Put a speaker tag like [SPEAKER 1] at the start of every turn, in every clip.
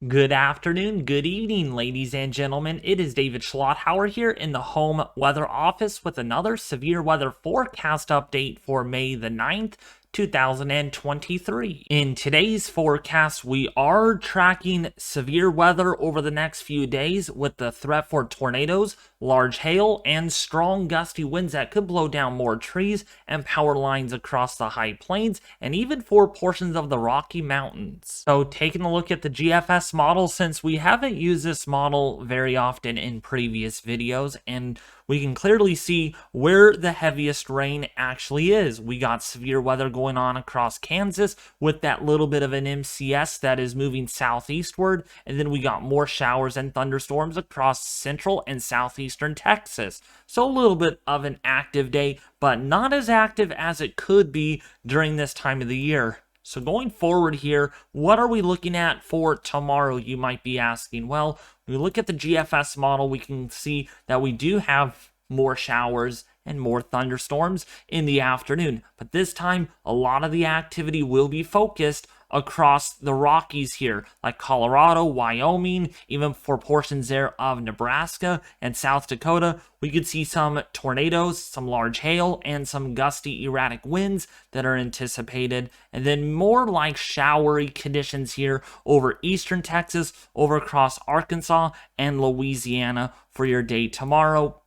[SPEAKER 1] Good afternoon, good evening, ladies and gentlemen. It is David Schlotthauer here in the home weather office with another severe weather forecast update for May the 9th, 2023. In today's forecast, we are tracking severe weather over the next few days with the threat for tornadoes, large hail, and strong gusty winds that could blow down more trees and power lines across the high plains and even for portions of the Rocky Mountains. So taking a look at the GFS model, since we haven't used this model very often in previous videos, and we can clearly see where the heaviest rain actually is. We got severe weather going on across Kansas with that little bit of an MCS that is moving southeastward, and then we got more showers and thunderstorms across central and southeastern Texas. So a little bit of an active day, but not as active as it could be during this time of the year. So going forward here, what are we looking at for tomorrow, you might be asking? Well, when we look at the GFS model, we can see that we do have more showers and more thunderstorms in the afternoon. But this time, a lot of the activity will be focused across the Rockies here, like Colorado, Wyoming, even for portions there of Nebraska and South Dakota. We could see some tornadoes, some large hail, and some gusty erratic winds that are anticipated. And then more like showery conditions here over eastern Texas, over across Arkansas and Louisiana for your day tomorrow.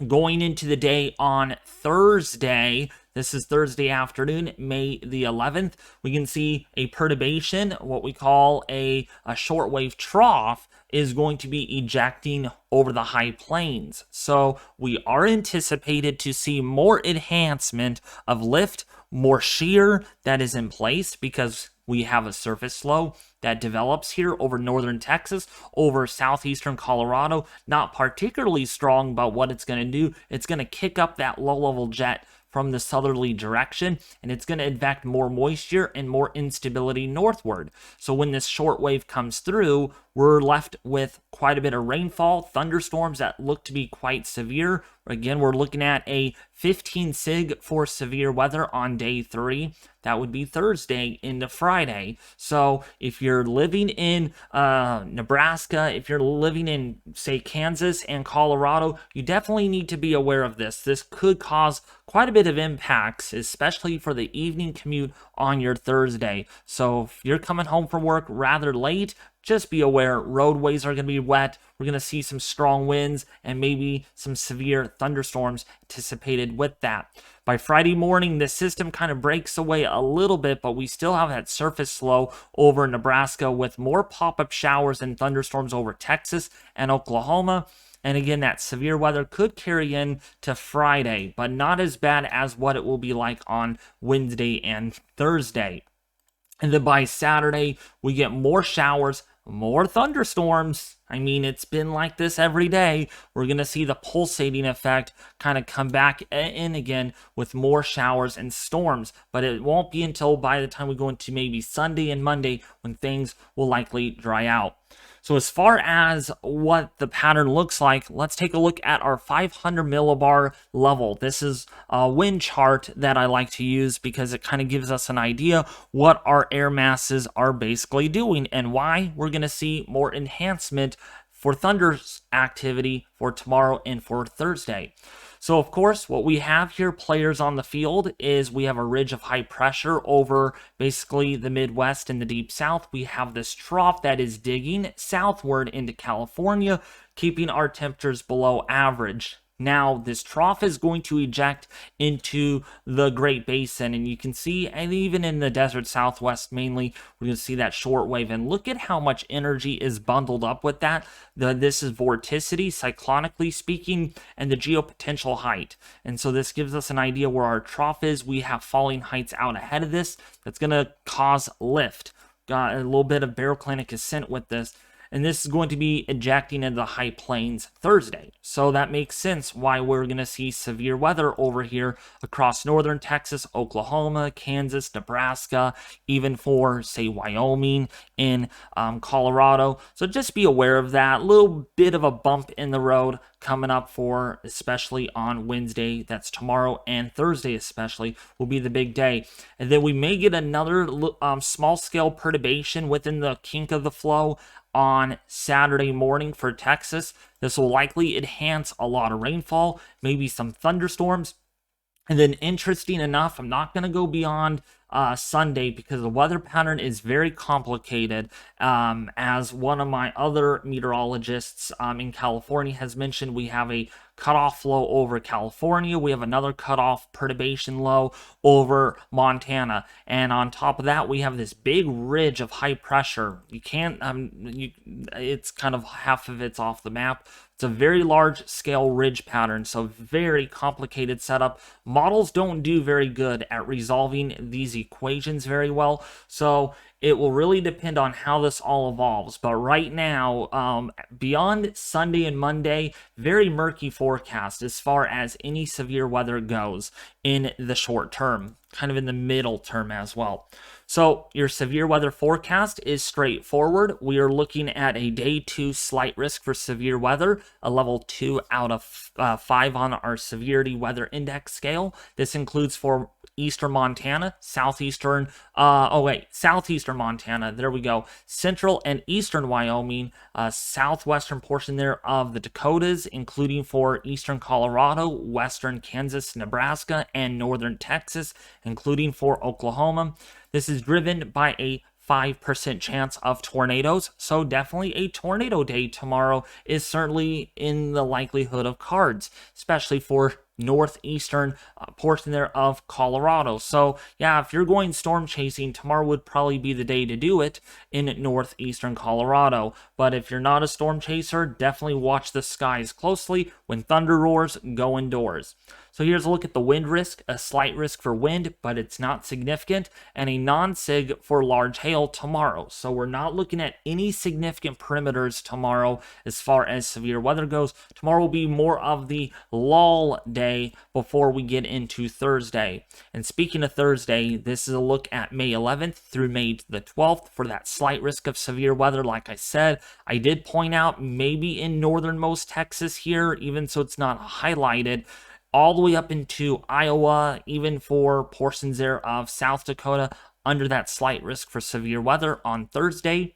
[SPEAKER 1] Going into the day on Thursday, this is Thursday afternoon, May the 11th, we can see a perturbation, what we call a shortwave trough, is going to be ejecting over the high plains. So we are anticipated to see more enhancement of lift, more shear that is in place because we have a surface low that develops here over northern Texas, over southeastern Colorado. Not particularly strong, but what it's going to do, it's going to kick up that low-level jet from the southerly direction, and it's going to eject more moisture and more instability northward. So when this short wave comes through, we're left with quite a bit of rainfall, thunderstorms that look to be quite severe. Again, we're looking at a 15 sig for severe weather on day 3. That would be Thursday into Friday. So if you're living in Nebraska, if you're living in, say, Kansas and Colorado, you definitely need to be aware of this. This could cause quite a bit of impacts, especially for the evening commute on your Thursday. So if you're coming home from work rather late, just be aware roadways are going to be wet. We're going to see some strong winds and maybe some severe thunderstorms anticipated with that. By Friday morning, the system kind of breaks away a little bit, but we still have that surface low over Nebraska with more pop-up showers and thunderstorms over Texas and Oklahoma. And again, that severe weather could carry in to Friday, but not as bad as what it will be like on Wednesday and Thursday. And then by Saturday, we get more showers, more thunderstorms. I mean, it's been like this every day. We're going to see the pulsating effect kind of come back in again with more showers and storms. But it won't be until by the time we go into maybe Sunday and Monday when things will likely dry out. So as far as what the pattern looks like, let's take a look at our 500 millibar level. This is a wind chart that I like to use because it kind of gives us an idea what our air masses are basically doing and why we're going to see more enhancement for thunder activity for tomorrow and for Thursday. So, of course, what we have here, players on the field, is we have a ridge of high pressure over basically the Midwest and the Deep South. We have this trough that is digging southward into California, keeping our temperatures below average. Now, this trough is going to eject into the Great Basin, and you can see, and even in the desert Southwest mainly, we're going to see that short wave, and look at how much energy is bundled up with that. This is vorticity, cyclonically speaking, and the geopotential height. And so this gives us an idea where our trough is. We have falling heights out ahead of this. That's going to cause lift. Got a little bit of baroclinic ascent with this. And this is going to be ejecting into the high plains Thursday. So that makes sense why we're going to see severe weather over here across northern Texas, Oklahoma, Kansas, Nebraska, even for, say, Wyoming, in Colorado. So just be aware of that. A little bit of a bump in the road coming up for, especially on Wednesday, that's tomorrow, and Thursday especially, will be the big day. And then we may get another small-scale perturbation within the kink of the flow on Saturday morning for Texas. This will likely enhance a lot of rainfall, maybe some thunderstorms. And then, interesting enough, I'm not going to go beyond Sunday because the weather pattern is very complicated. As one of my other meteorologists in California has mentioned, we have a cutoff low over California. We have another cutoff perturbation low over Montana. And on top of that, we have this big ridge of high pressure. You can't, it's kind of half of it's off the map. It's a very large scale ridge pattern, so very complicated setup. Models don't do very good at resolving these equations very well, so it will really depend on how this all evolves. But right now, beyond Sunday and Monday, very murky forecast as far as any severe weather goes in the short term, kind of in the middle term as well. So your severe weather forecast is straightforward. We are looking at a day 2 slight risk for severe weather, a level 2 out of 5 on our severity weather index scale. This includes for eastern Montana, southeastern Montana, there we go, central and eastern Wyoming, southwestern portion there of the Dakotas, including for eastern Colorado, western Kansas, Nebraska, and northern Texas, including for Oklahoma. This is driven by a 5% chance of tornadoes, so definitely a tornado day tomorrow is certainly in the likelihood of cards, especially for northeastern portion there of Colorado. So yeah, if you're going storm chasing, tomorrow would probably be the day to do it in northeastern Colorado. But if you're not a storm chaser, definitely watch the skies closely. When thunder roars, go indoors. So here's a look at the wind risk, a slight risk for wind, but it's not significant, and a non-sig for large hail tomorrow. So we're not looking at any significant perimeters tomorrow as far as severe weather goes. Tomorrow will be more of the lull day before we get into Thursday. And speaking of Thursday, this is a look at May 11th through May the 12th for that slight risk of severe weather. Like I said, I did point out maybe in northernmost Texas here, even so it's not highlighted, all the way up into Iowa, even for portions there of South Dakota, under that slight risk for severe weather on Thursday.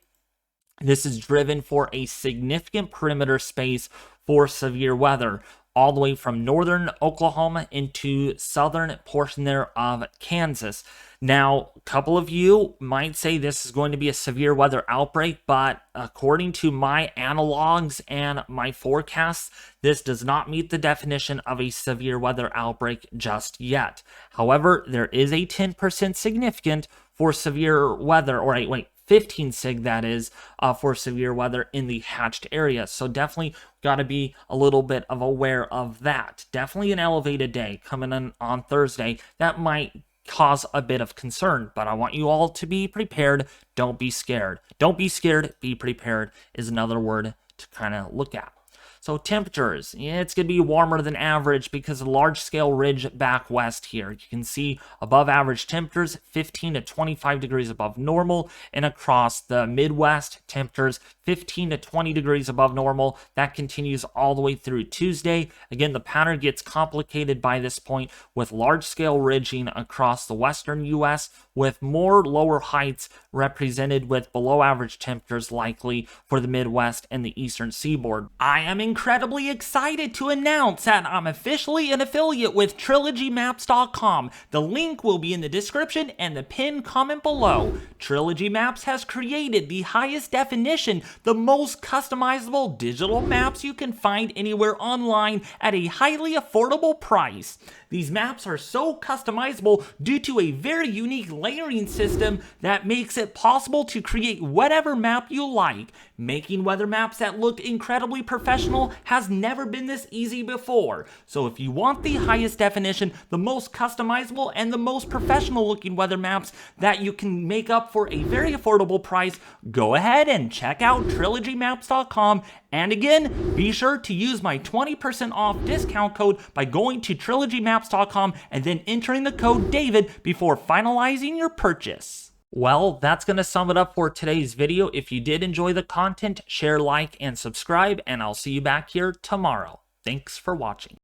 [SPEAKER 1] This is driven for a significant perimeter space for severe weather, all the way from northern Oklahoma into southern portion there of Kansas. Now, a couple of you might say this is going to be a severe weather outbreak, but according to my analogs and my forecasts, this does not meet the definition of a severe weather outbreak just yet. However, there is a 10% significant for severe weather, or 15 sig that is, for severe weather in the hatched area. So definitely got to be a little bit of aware of that. Definitely an elevated day coming in on Thursday. That might cause a bit of concern, but I want you all to be prepared. Don't be scared. Don't be scared. Be prepared is another word to kind of look at. So temperatures, yeah, it's going to be warmer than average because of the large-scale ridge back west here. You can see above average temperatures, 15 to 25 degrees above normal, and across the Midwest, temperatures 15 to 20 degrees above normal. That continues all the way through Tuesday. Again, the pattern gets complicated by this point with large-scale ridging across the western U.S., with more lower heights represented with below average temperatures likely for the Midwest and the eastern seaboard. I am incredibly excited to announce that I'm officially an affiliate with TrilogyMaps.com. The link will be in the description and the pinned comment below. Trilogy Maps has created the highest definition, the most customizable digital maps you can find anywhere online at a highly affordable price. These maps are so customizable due to a very unique layering system that makes it possible to create whatever map you like. Making weather maps that look incredibly professional has never been this easy before. So if you want the highest definition, the most customizable, and the most professional looking weather maps that you can make up for a very affordable price, go ahead and check out TrilogyMaps.com. And again, be sure to use my 20% off discount code by going to TrilogyMaps.com and then entering the code DAVID before finalizing your purchase. Well, that's going to sum it up for today's video. If you did enjoy the content, share, like, and subscribe, and I'll see you back here tomorrow. Thanks for watching.